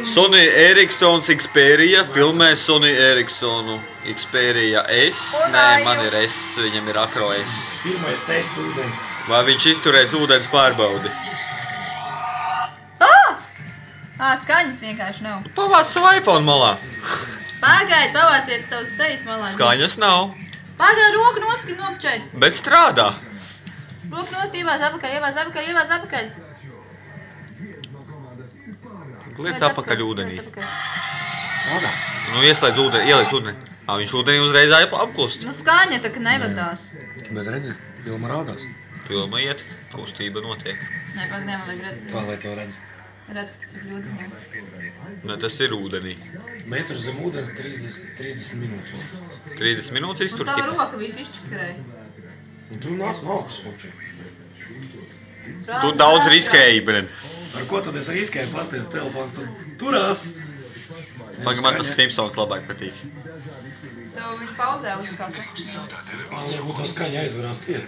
Sony Ericssons Xperia filmē Sony Ericssonu Xperia S. Nē, man ir S, viņam ir Acro S. Pirmais tests ūdens. Vai viņš izturēs ūdens pārbaudi? Skaņas vienkārši nav. Pavāc savu iPhone malā. Pagaid, pavāciet savus sejas malā. Skaņas nav. Pagaid, roku noskrim nofočēt. Bet strādā. Roku nost, ievāz apakaļ. Liec apakaļ ūdenī. Strādā. Nu, ieslēdz ūdeni, ieliec ūdeni. Viņš ūdenī uzreiz apklust. Nu, skaņa tā, ka nevadās. Bet redzi, filma rādās. Filma iet, kustība notiek. Nē, pagaid, man vajag redz. Tā, lai tev redz. Redz, ka tas ir ļoti. Ne, tas ir ūdenī. Metrs zem ūdens 30 minūtes. 30 minūtes iztur. Un tava roka visu izčakarēja. Un tu nāc no augšas fočē. Tu daudz riskēji, bren. Ar ko tad es riskēju? Pasties telefons tad turās. Pagaid, man tas Simpsons labāk patīk. Tev viņš pauzē uzlikās. Varbūt tā skaņa aizvarās ciet.